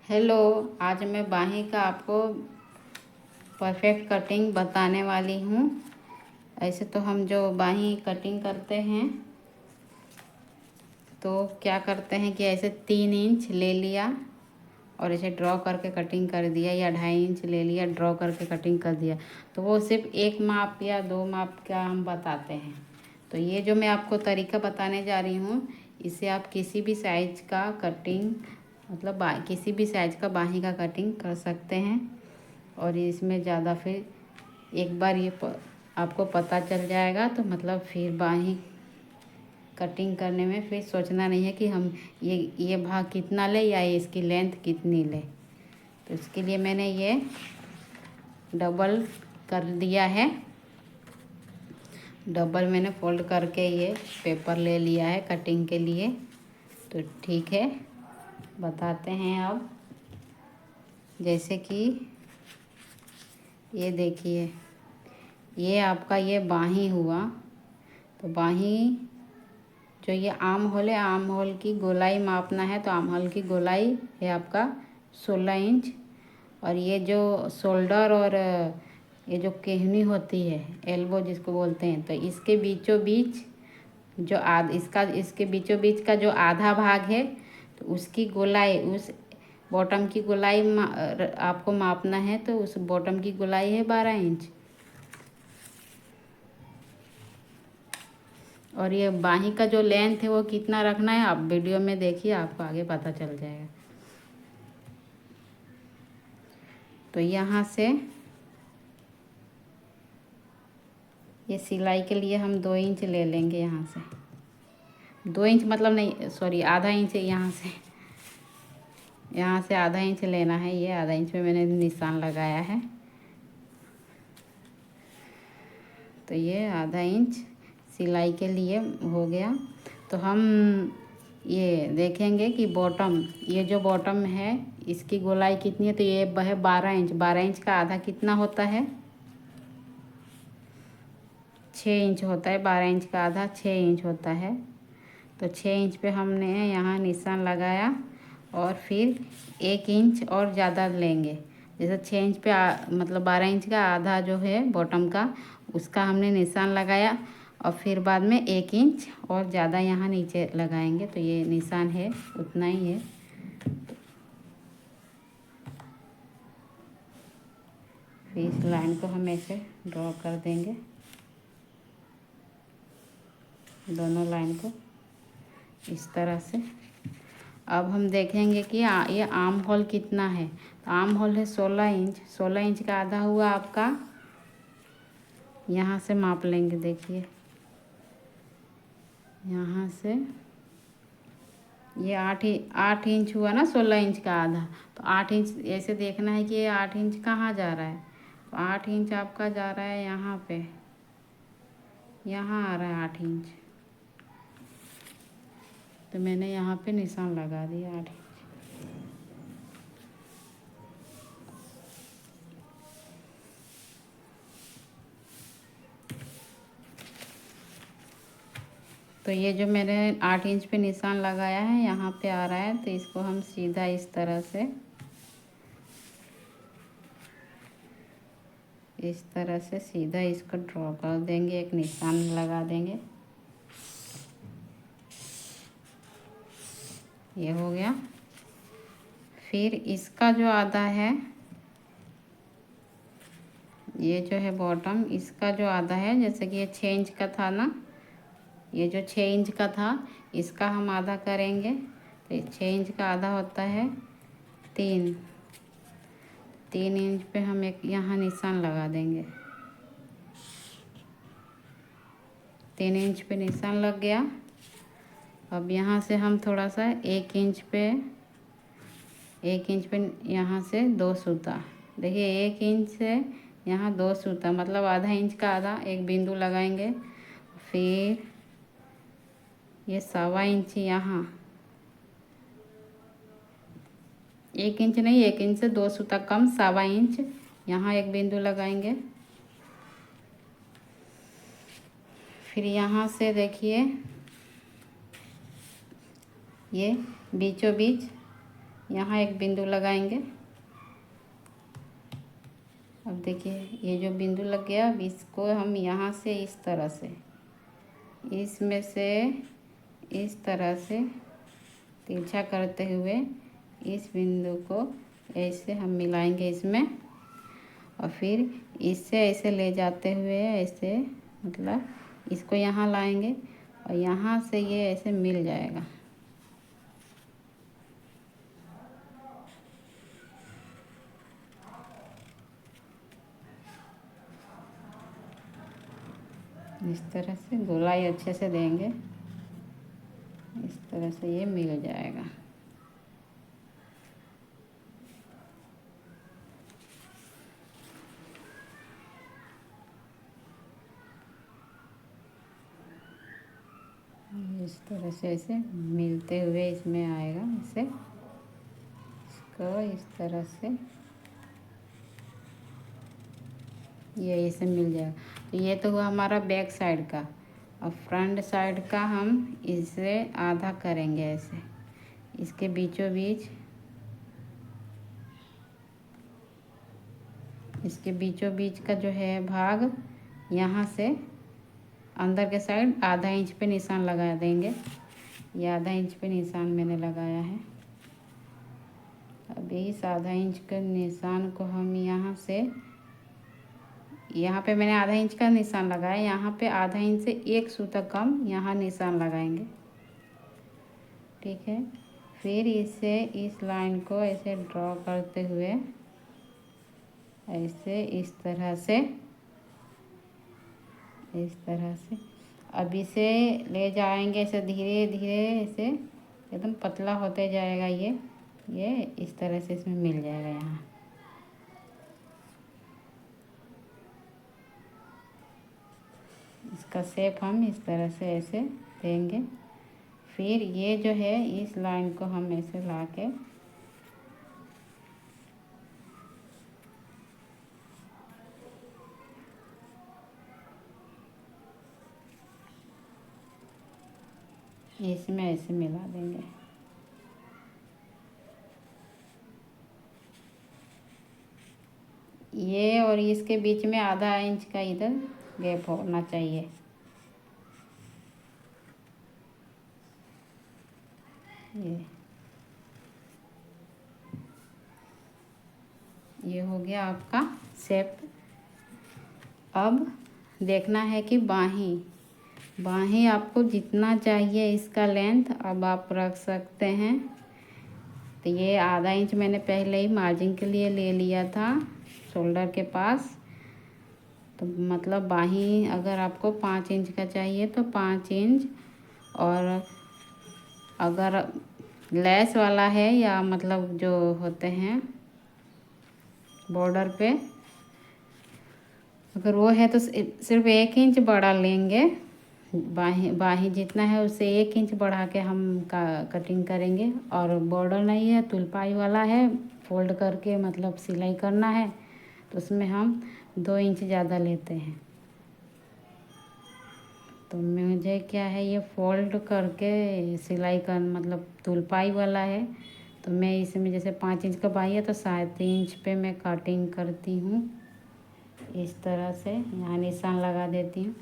Hello. आज मैं बाही का आपको परफेक्ट कटिंग बताने वाली हूँ। ऐसे तो हम जो बाही कटिंग करते हैं तो क्या करते हैं कि ऐसे 3 इंच ले लिया और इसे ड्रॉ करके कटिंग कर दिया, या 2.5 इंच ले लिया, ड्रॉ करके कटिंग कर दिया। तो वो सिर्फ एक माप या 2 माप का हम बताते हैं। तो ये जो मैं आपको तरीका बताने जा रही हूँ, इसे आप किसी भी साइज का कटिंग मतलब किसी भी साइज का बाही का कटिंग कर सकते हैं। और इसमें ज़्यादा फिर एक बार आपको पता चल जाएगा तो मतलब फिर बाही कटिंग करने में फिर सोचना नहीं है कि हम ये भाग कितना ले या इसकी लेंथ कितनी ले। तो इसके लिए मैंने ये डबल कर दिया है। डबल मैंने फोल्ड करके ये पेपर ले लिया है कटिंग के लिए। तो ठीक है, बताते हैं अब। जैसे कि ये देखिए, ये आपका ये बाही हुआ। तो बाही जो ये आर्म होल है, आर्म होल की गोलाई मापना है। तो आर्म होल की गोलाई है आपका 16 इंच। और ये जो शोल्डर और ये जो केहनी होती है, एल्बो जिसको बोलते हैं, तो इसके बीचों बीच जो इसके बीचों बीच का जो आधा भाग है, तो उसकी गोलाई, उस बॉटम की गोलाई आपको मापना है। तो उस बॉटम की गोलाई है 12 इंच। और ये बाही का जो लेंथ है वो कितना रखना है, आप वीडियो में देखिए, आपको आगे पता चल जाएगा। तो यहाँ से ये सिलाई के लिए हम 2 इंच ले लेंगे। यहाँ से 2 इंच मतलब नहीं, सॉरी, आधा इंच है। यहाँ से आधा इंच लेना है। ये आधा इंच में मैंने निशान लगाया है। तो ये आधा इंच सिलाई के लिए हो गया। तो हम ये देखेंगे कि बॉटम, ये जो बॉटम है इसकी गोलाई कितनी है। तो ये है 12 इंच। 12 इंच का आधा कितना होता है? 6 इंच होता है। 12 इंच का आधा 6 इंच होता है। तो 6 इंच पे हमने यहाँ निशान लगाया और फिर 1 इंच और ज़्यादा लेंगे। जैसे 6 इंच पे मतलब 12 इंच का आधा जो है बॉटम का, उसका हमने निशान लगाया और फिर बाद में 1 इंच और ज़्यादा यहाँ नीचे लगाएंगे। तो ये निशान है, उतना ही है। फिर इस लाइन को हम ऐसे ड्रॉ कर देंगे, दोनों लाइन को इस तरह से। अब हम देखेंगे कि ये आर्म होल कितना है। तो आर्म होल है 16 इंच। 16 इंच का आधा हुआ आपका, यहाँ से माप लेंगे। देखिए, यहाँ से ये 8 इंच हुआ ना, 16 इंच का आधा। तो 8 इंच ऐसे देखना है कि ये 8 इंच कहाँ जा रहा है। तो 8 इंच आपका जा रहा है यहाँ पे, यहाँ आ रहा है 8 इंच। तो मैंने यहाँ पे निशान लगा दिया 8 इंच। तो ये जो मैंने 8 इंच पे निशान लगाया है, यहाँ पे आ रहा है। तो इसको हम सीधा इस तरह से सीधा इसको ड्रॉ कर देंगे, एक निशान लगा देंगे। ये हो गया। फिर इसका जो आधा है, ये जो है बॉटम, इसका जो आधा है, जैसे कि ये 6 इंच का था ना, ये जो 6 इंच का था, इसका हम आधा करेंगे। तो 6 इंच का आधा होता है 3 इंच पे हम एक यहाँ निशान लगा देंगे। 3 इंच पे निशान लग गया। अब यहाँ से हम थोड़ा सा 1 इंच पे यहाँ से 2 सूता। देखिए, 1 इंच से यहाँ 2 सूता, मतलब आधा इंच का आधा एक बिंदु लगाएंगे। फिर ये 1.25 इंच यहाँ, 1 इंच नहीं, 1 इंच से 2 सूता कम, 1.25 इंच यहाँ एक बिंदु लगाएंगे। फिर यहाँ से देखिए, ये बीचों बीच यहाँ एक बिंदु लगाएंगे। अब देखिए ये जो बिंदु लग गया, अब इसको हम यहाँ से इस तरह से, इसमें से इस तरह से तिरछा करते हुए इस बिंदु को ऐसे हम मिलाएंगे इसमें, और फिर इससे ऐसे ले जाते हुए ऐसे, मतलब इसको यहाँ लाएंगे और यहाँ से ये ऐसे मिल जाएगा। इस तरह से गोलाई अच्छे से देंगे, इस तरह से ये मिल जाएगा। इस तरह से ऐसे मिलते हुए इसमें आएगा, इसे इसको इस तरह से ये ऐसे मिल जाएगा। तो ये तो हुआ हमारा बैक साइड का। अब फ्रंट साइड का हम इसे आधा करेंगे ऐसे, इसके बीचों बीच, इसके बीचों बीच का जो है भाग, यहाँ से अंदर के साइड आधा इंच पे निशान लगा देंगे। ये आधा इंच पे निशान मैंने लगाया है। अब इस आधा इंच के निशान को हम यहाँ से, यहाँ पे मैंने आधा इंच का निशान लगाया, यहाँ पे आधा इंच से एक सूता कम यहाँ निशान लगाएंगे। ठीक है, फिर इसे इस लाइन को ऐसे ड्रॉ करते हुए ऐसे इस तरह से, इस तरह से अब इसे ले जाएंगे ऐसे धीरे धीरे, ऐसे एकदम पतला होते जाएगा ये इस तरह से इसमें मिल जाएगा। यहाँ इसका शेप हम इस तरह से ऐसे देंगे। फिर ये जो है इस लाइन को हम ऐसे ला के इसमें ऐसे मिला देंगे। ये और इसके बीच में आधा इंच का इधर गैप होना चाहिए। ये हो गया आपका शेप। अब देखना है कि बाहें आपको जितना चाहिए इसका लेंथ अब आप रख सकते हैं। तो ये आधा इंच मैंने पहले ही मार्जिन के लिए ले लिया था शोल्डर के पास। तो मतलब बाहीं अगर आपको 5 इंच का चाहिए तो 5 इंच, और अगर लेस वाला है या मतलब जो होते हैं बॉर्डर पे, अगर वो है तो सिर्फ 1 इंच बढ़ा लेंगे। बाही जितना है उससे 1 इंच बढ़ा के हम कटिंग करेंगे। और बॉर्डर नहीं है, तुलपाई वाला है, फोल्ड करके मतलब सिलाई करना है, तो उसमें हम 2 इंच ज़्यादा लेते हैं। तो मुझे क्या है, ये फोल्ड करके सिलाई कर मतलब तुलपाई वाला है, तो मैं इसमें जैसे 5 इंच का बाही है तो 3.5 इंच पे मैं कटिंग करती हूँ। इस तरह से यहाँ निशान लगा देती हूँ।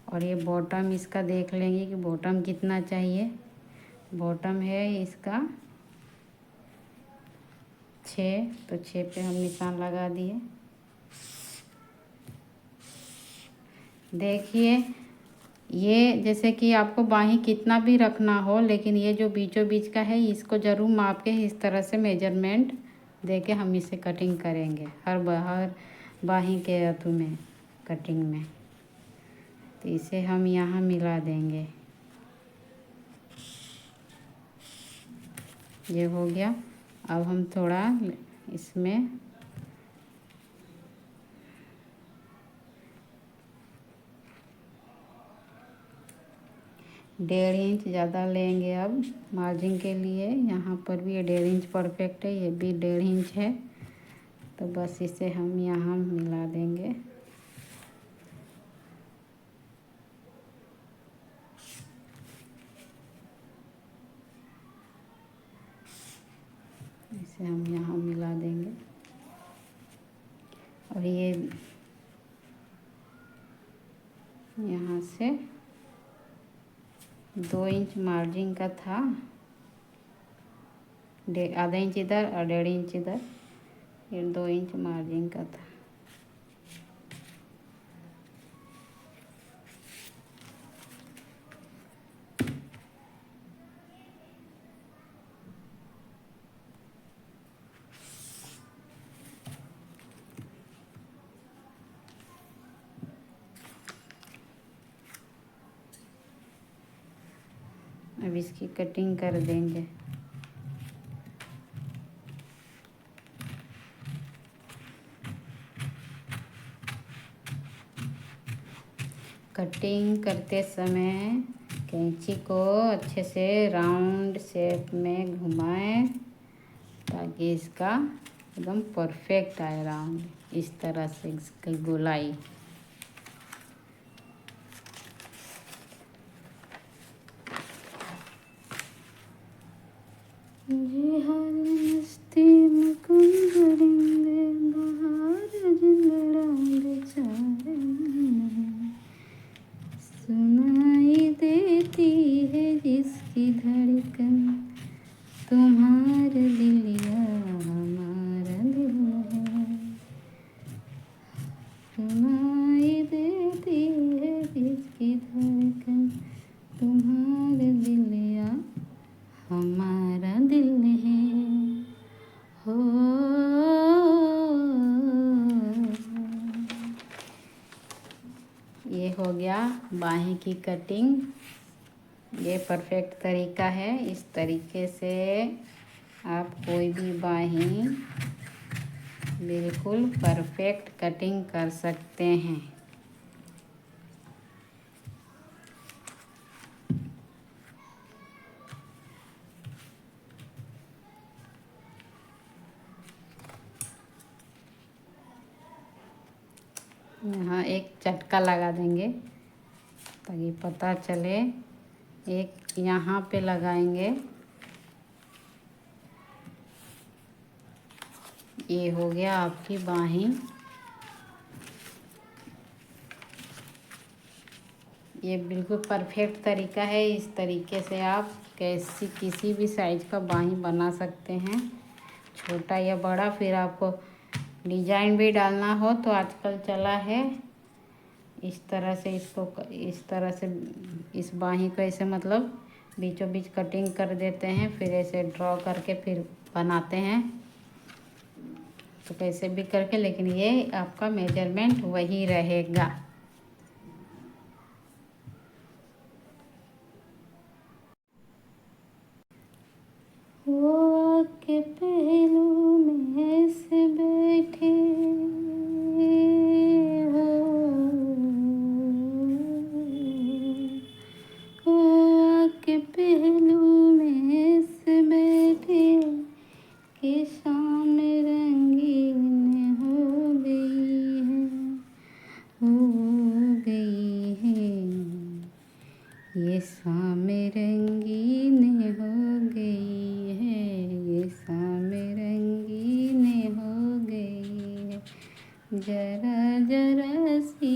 और ये बॉटम इसका देख लेंगे कि बॉटम कितना चाहिए। बॉटम है इसका 6, तो 6 पे हम निशान लगा दिए। देखिए ये जैसे कि आपको बाही कितना भी रखना हो, लेकिन ये जो बीचों बीच का है इसको ज़रूर माप के इस तरह से मेजरमेंट दे के हम इसे कटिंग करेंगे हर बाही के अथु में, कटिंग में। तो इसे हम यहाँ मिला देंगे। ये हो गया। अब हम थोड़ा इसमें डेढ़ इंच ज़्यादा लेंगे अब मार्जिन के लिए। यहाँ पर भी ये 1.5 इंच परफेक्ट है, ये भी 1.5 इंच है, तो बस इसे हम यहाँ मिला देंगे। इसे हम यहाँ मिला देंगे। और ये यहाँ से 2 इंच मार्जिन का था, आधा इंच इधर और 1.5 इंच इधर, ये 2 इंच मार्जिन का था। अब इसकी कटिंग कर देंगे। कटिंग करते समय कैंची को अच्छे से राउंड शेप में घुमाएं ताकि इसका एकदम परफेक्ट आए राउंड, इस तरह से इसकी गोलाई। जी हर मस्ती मुकुंद रिंदे बहार जिंदड़ा बेचारे, सुनाई देती है जिसकी धड़कन, तुम्हारा दिल या हमारा दिल है। सुनाई देती है जिसकी धड़कन, तुम्हारा दिल या हमारा दिल है। हो ये हो गया बाहें की कटिंग। ये परफेक्ट तरीका है। इस तरीके से आप कोई भी बाहें बिल्कुल परफेक्ट कटिंग कर सकते हैं। यहाँ एक चटका लगा देंगे ताकि पता चले। एक यहाँ पे लगाएंगे। ये हो गया आपकी बाहें। ये बिल्कुल परफेक्ट तरीका है। इस तरीके से आप किसी भी साइज का बाहें बना सकते हैं, छोटा या बड़ा। फिर आपको डिजाइन भी डालना हो तो आजकल चला है इस तरह से, इसको इस तरह से इस बाही को ऐसे मतलब बीचों बीच कटिंग कर देते हैं, फिर ऐसे ड्रॉ करके फिर बनाते हैं। तो कैसे भी करके, लेकिन ये आपका मेजरमेंट वही रहेगा। वो के पहलू में ऐसे बैठे हो, वो के पहलू में ऐसे बैठे कि शाम रंगीन हो गई है, हो गई है। ये शाम रंगीन हो गई है, ये शाम रंगीन हो गई है। जरा जरा सी